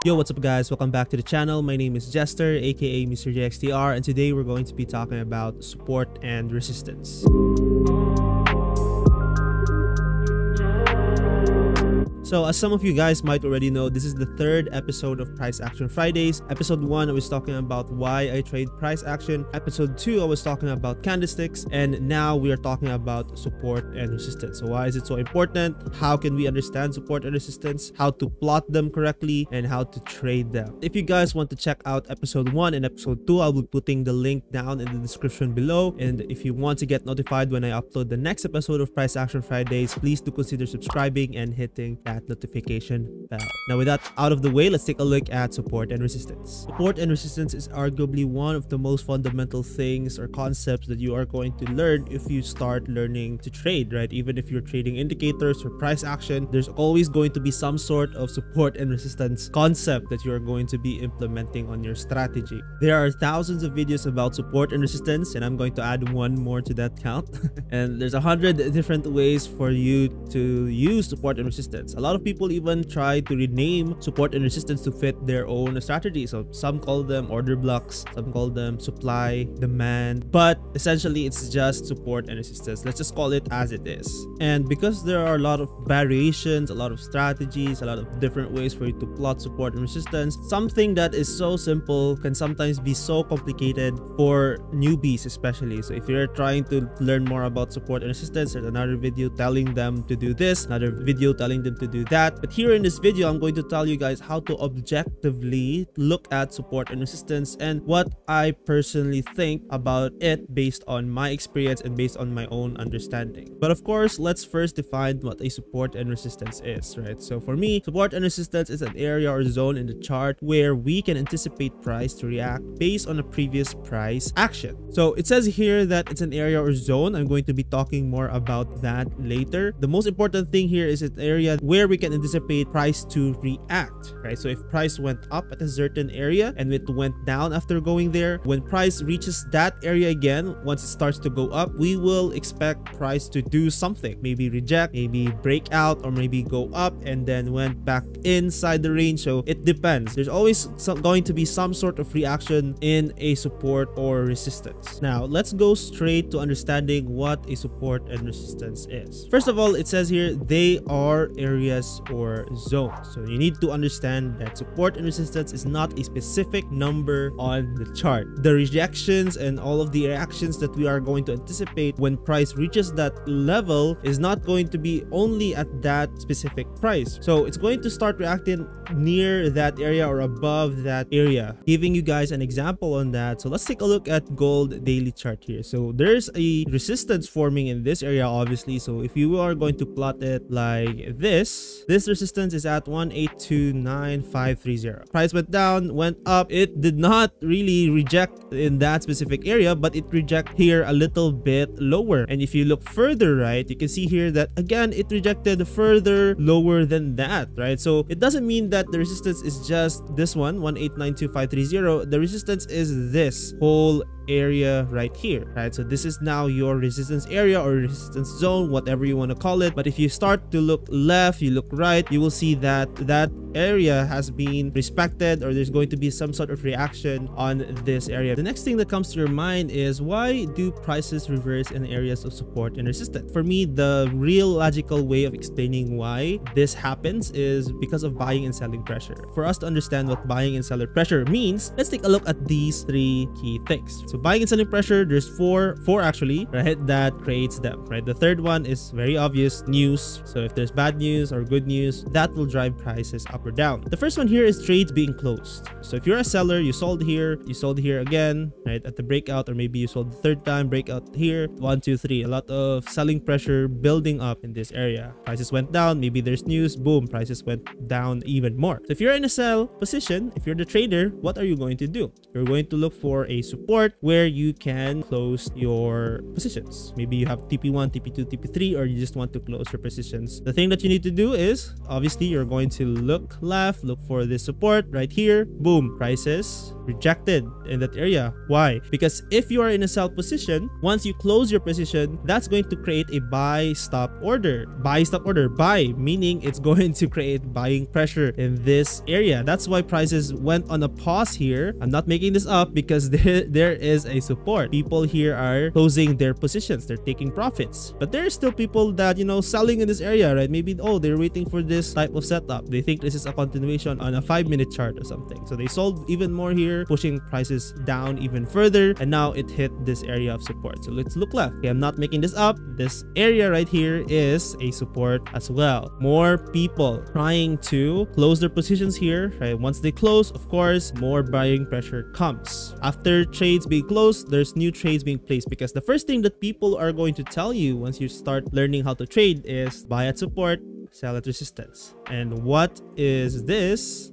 Yo, what's up guys? Welcome back to the channel. My name is Jester, aka Mr. JXTR, and today we're going to be talking about support and resistance. So as some of you guys might already know, this is the third episode of Price Action Fridays. Episode 1, I was talking about why I trade price action. Episode 2, I was talking about candlesticks. And now we are talking about support and resistance. So why is it so important? How can we understand support and resistance? How to plot them correctly? And how to trade them? If you guys want to check out episode 1 and episode 2, I'll be putting the link down in the description below. And if you want to get notified when I upload the next episode of Price Action Fridays, please do consider subscribing and hitting that notification bell. Now with that out of the way, let's take a look at support and resistance. Support and resistance is arguably one of the most fundamental things or concepts that you are going to learn if you start learning to trade, right? Even if you're trading indicators or price action, there's always going to be some sort of support and resistance concept that you're going to be implementing on your strategy. There are thousands of videos about support and resistance, and I'm going to add one more to that count. And there's 100 different ways for you to use support and resistance. A lot of people even try to rename support and resistance to fit their own strategy. So some call them order blocks, some call them supply, demand, but essentially it's just support and resistance. Let's just call it as it is. And because there are a lot of variations, a lot of strategies, a lot of different ways for you to plot support and resistance, something that is so simple can sometimes be so complicated for newbies especially. So if you're trying to learn more about support and resistance, there's another video telling them to do this, another video telling them to do that. But here in this video, I'm going to tell you guys how to objectively look at support and resistance and what I personally think about it based on my experience and based on my own understanding. But of course, let's first define what a support and resistance is, right? So for me, support and resistance is an area or zone in the chart where we can anticipate price to react based on a previous price action. So it says here that it's an area or zone. I'm going to be talking more about that later. The most important thing here is an area where we can anticipate price to react, right? So if price went up at a certain area and it went down after going there, when price reaches that area again, once it starts to go up, we will expect price to do something, maybe reject, maybe break out, or maybe go up and then went back inside the range. So it depends. There's always going to be some sort of reaction in a support or resistance. Now let's go straight to understanding what a support and resistance is. First of all, it says here they are areas or zones. So you need to understand that support and resistance is not a specific number on the chart. The rejections and all of the reactions that we are going to anticipate when price reaches that level is not going to be only at that specific price. So it's going to start reacting near that area or above that area. Giving you guys an example on that. So let's take a look at gold daily chart here. So there's a resistance forming in this area, obviously. So if you are going to plot it like this resistance is at 1829530. Price went down, went up. It did not really reject in that specific area, but it rejected here a little bit lower. And if you look further right, you can see here that again it rejected further lower than that, right? So it doesn't mean that the resistance is just this one, 1892530. The resistance is this whole area right here, right? So this is now your resistance area or resistance zone, whatever you want to call it. But if you start to look left, you look right, you will see that that area has been respected, or there's going to be some sort of reaction on this area. The next thing that comes to your mind is, why do prices reverse in areas of support and resistance? For me, the real logical way of explaining why this happens is because of buying and selling pressure. For us to understand what buying and selling pressure means, let's take a look at these three key things. So buying and selling pressure, there's four actually, right, that creates them, right? The third one is very obvious, news. So if there's bad news or good news, that will drive prices up or down. The first one here is trades being closed. So if you're a seller, you sold here again, right, at the breakout, or maybe you sold the third time, breakout here, 1 2 3. A lot of selling pressure building up in this area. Prices went down, maybe there's news, boom, prices went down even more. So if you're in a sell position, if you're the trader, what are you going to do? You're going to look for a support where you can close your positions. Maybe you have TP1, TP2, TP3, or you just want to close your positions. The thing that you need to do is, obviously, you're going to look left, look for this support right here. Boom, prices rejected in that area. Why? Because if you are in a sell position, once you close your position, that's going to create a buy stop order. Buy stop order, buy, meaning it's going to create buying pressure in this area. That's why prices went on a pause here. I'm not making this up because there is a support. People here are closing their positions, they're taking profits, but there are still people that, you know, selling in this area, right? Maybe, oh, they're waiting for this type of setup. They think this is a continuation on a 5-minute chart or something, so they sold even more here, pushing prices down even further, and now it hit this area of support. So let's look left. Okay, I'm not making this up. This area right here is a support as well. More people trying to close their positions here, right? Once they close, of course, more buying pressure comes. After trades being closed, there's new trades being placed, because the first thing that people are going to tell you once you start learning how to trade is buy at support, sell at resistance. And what is this?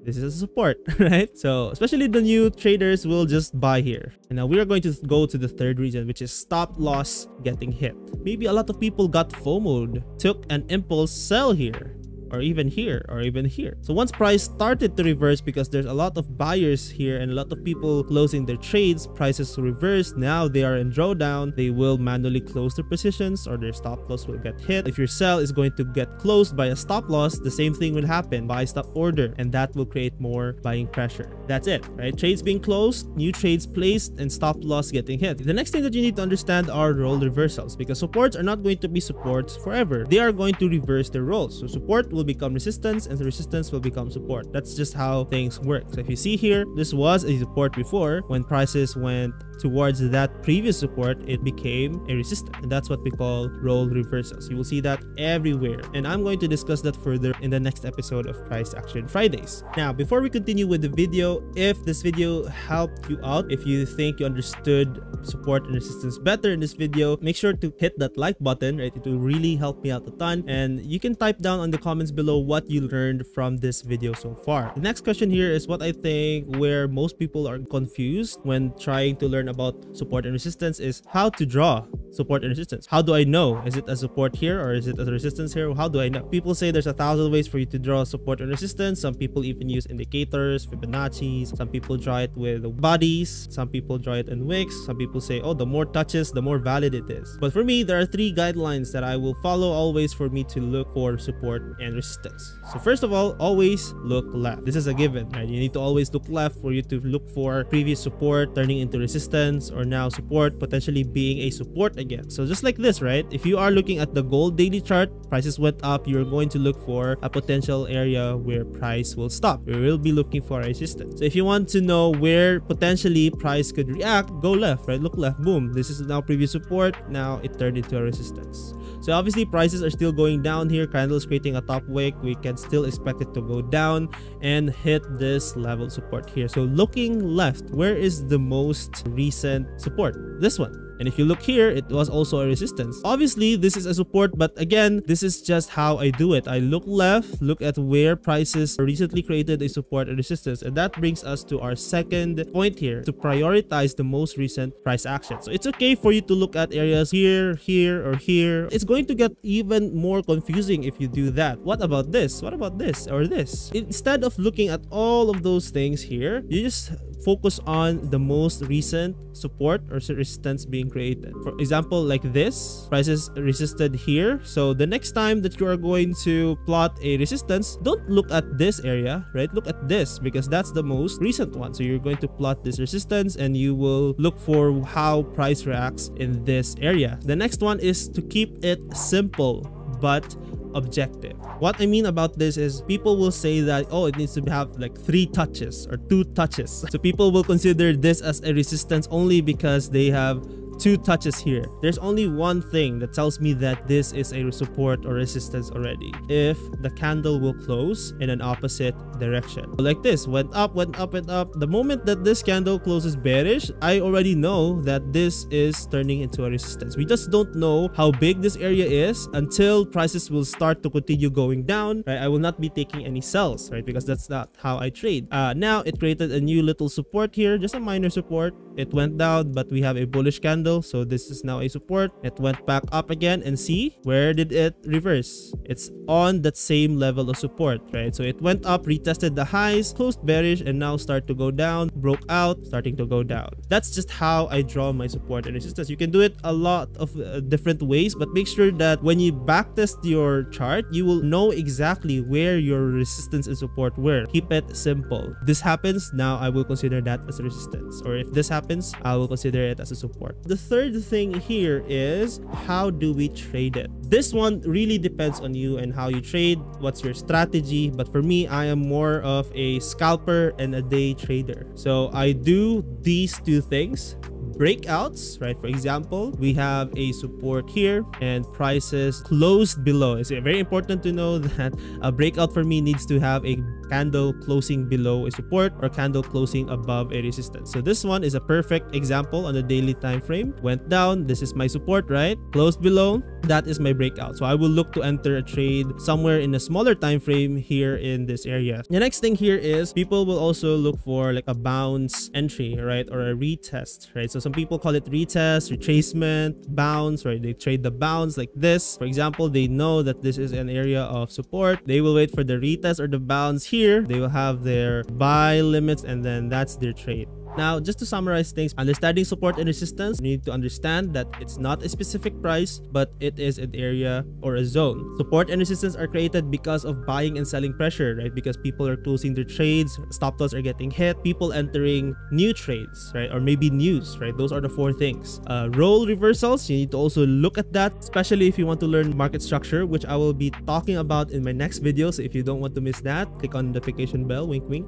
This is a support, right? So especially the new traders will just buy here. And now we are going to go to the third reason, which is stop loss getting hit. Maybe a lot of people got FOMO'd, took an impulse sell here, or even here, or even here. So once price started to reverse, because there's a lot of buyers here and a lot of people closing their trades, prices reversed. Now they are in drawdown. They will manually close their positions, or their stop loss will get hit. If your sell is going to get closed by a stop loss, the same thing will happen, buy stop order, and that will create more buying pressure. That's it, right? Trades being closed, new trades placed, and stop loss getting hit. The next thing that you need to understand are role reversals, because supports are not going to be supports forever. They are going to reverse their roles. So support will become resistance, and the resistance will become support. That's just how things work. So if you see here, this was a support before. When prices went towards that previous support, it became a resistance, and that's what we call role reversals. You will see that everywhere, and I'm going to discuss that further in the next episode of Price Action Fridays. Now, before we continue with the video, if this video helped you out, if you think you understood support and resistance better in this video, make sure to hit that like button, right? It will really help me out a ton, and you can type down on the comments below what you learned from this video so far. The next question here is what I think where most people are confused when trying to learn about support and resistance is how to draw support and resistance. How do I know? Is it a support here, or is it a resistance here? How do I know? People say there's 1,000 ways for you to draw support and resistance. Some people even use indicators, Fibonacci's. Some people draw it with bodies. Some people draw it in wicks. Some people say, oh, the more touches, the more valid it is. But for me, there are 3 guidelines that I will follow always for me to look for support and resistance. So first of all, always look left. This is a given, right? You need to always look left for you to look for previous support turning into resistance, or now support potentially being a support again. So just like this, right? If you are looking at the gold daily chart, prices went up, you're going to look for a potential area where price will stop. We will be looking for a resistance. So if you want to know where potentially price could react, go left, right? Look left. Boom. This is now previous support. Now it turned into a resistance. So obviously prices are still going down here. Candles creating a top wick. We can still expect it to go down and hit this level support here. So looking left, where is the most recent support? This one. And if you look here, it was also a resistance. Obviously, this is a support, but again, this is just how I do it. I look left, look at where prices recently created a support and resistance. And that brings us to our second point here, to prioritize the most recent price action. So it's okay for you to look at areas here, here, or here. It's going to get even more confusing if you do that. What about this? What about this or this? Instead of looking at all of those things here, you just focus on the most recent support or resistance being created. For example, like this, prices resisted here. So the next time that you are going to plot a resistance, don't look at this area, right? Look at this, because that's the most recent one. So you're going to plot this resistance, and you will look for how price reacts in this area. The next one is to keep it simple but objective. What I mean about this is people will say that, oh, it needs to have like 3 touches or 2 touches. So people will consider this as a resistance only because they have 2 touches here. There's only one thing that tells me that this is a support or resistance already. If the candle will close in an opposite direction. Like this, went up, went up, went up. The moment that this candle closes bearish, I already know that this is turning into a resistance. We just don't know how big this area is until prices will start to continue going down, right? I will not be taking any sells, right? Because that's not how I trade. Now it created a new little support here, just a minor support. It went down, but we have a bullish candle, so this is now a support. It went back up again, and see, where did it reverse? It's on that same level of support, right? So it went up, retested the highs, closed bearish, and now start to go down, broke out, starting to go down. That's just how I draw my support and resistance. You can do it a lot of different ways, but make sure that when you backtest your chart, you will know exactly where your resistance and support were. Keep it simple. This happens, now I will consider that as a resistance, or if this happens, I will consider it as a support. The third thing here is, how do we trade it? This one really depends on you and how you trade, what's your strategy. But for me, I am more of a scalper and a day trader. So I do these 2 things. Breakouts, right? For example, we have a support here and prices closed below. It's very important to know that a breakout for me needs to have a candle closing below a support or candle closing above a resistance. So this one is a perfect example on the daily time frame. Went down, this is my support, right? Closed below, that is my breakout. So I will look to enter a trade somewhere in a smaller time frame here in this area. The next thing here is, people will also look for like a bounce entry, right? Or a retest, right? So some people call it retest, retracement, bounce, right? They trade the bounce like this. For example, they know that this is an area of support. They will wait for the retest or the bounce here. They will have their buy limits, and then that's their trade. Now, just to summarize things, understanding support and resistance, you need to understand that it's not a specific price, but it is an area or a zone. Support and resistance are created because of buying and selling pressure, right? Because people are closing their trades, stop loss are getting hit, people entering new trades, right? Or maybe news, right? Those are the 4 things. Role reversals, you need to also look at that, especially if you want to learn market structure, which I will be talking about in my next video. So if you don't want to miss that, click on the notification bell, wink wink.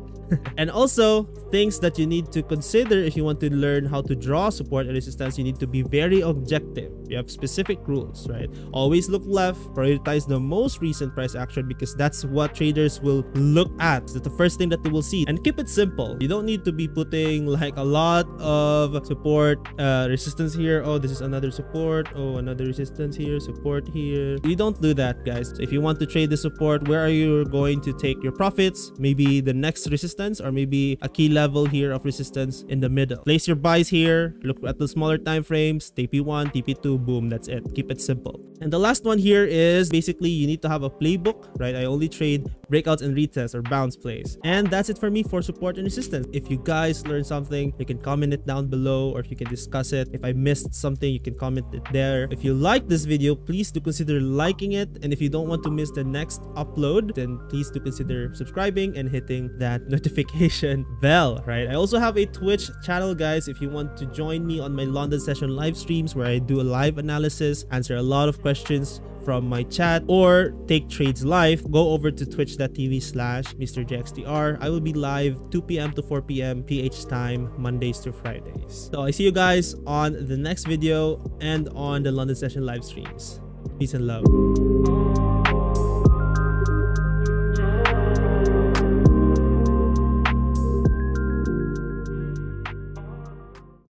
And also things that you need to consider if you want to learn how to draw support and resistance. You need to be very objective. You have specific rules, right? Always look left, prioritize the most recent price action, because that's what traders will look at. That's the first thing that they will see. And keep it simple. You don't need to be putting like a lot of support, resistance here. Oh, this is another support. Oh, another resistance here, support here. You don't do that, guys. So if you want to trade the support, where are you going to take your profits? Maybe the next resistance, or maybe a key level here of resistance in the middle. Place your buys here, look at the smaller time frames, TP1, TP2, boom, that's it. Keep it simple. And the last one here is basically you need to have a playbook, right? I only trade breakouts and retests or bounce plays. And that's it for me for support and resistance. If you guys learned something, you can comment it down below, or if you can discuss it. If I missed something, you can comment it there. If you like this video, please do consider liking it. And if you don't want to miss the next upload, then please do consider subscribing and hitting that notification bell, right? I also have a Twitch channel, guys. If you want to join me on my London session live streams, where I do a live analysis, answer a lot of questions from my chat, or take trades live, go over to twitch.tv/MrJXTR. I will be live 2 p.m. to 4 p.m. PH time, Mondays to Fridays. So I see you guys on the next video and on the London session live streams. Peace and love.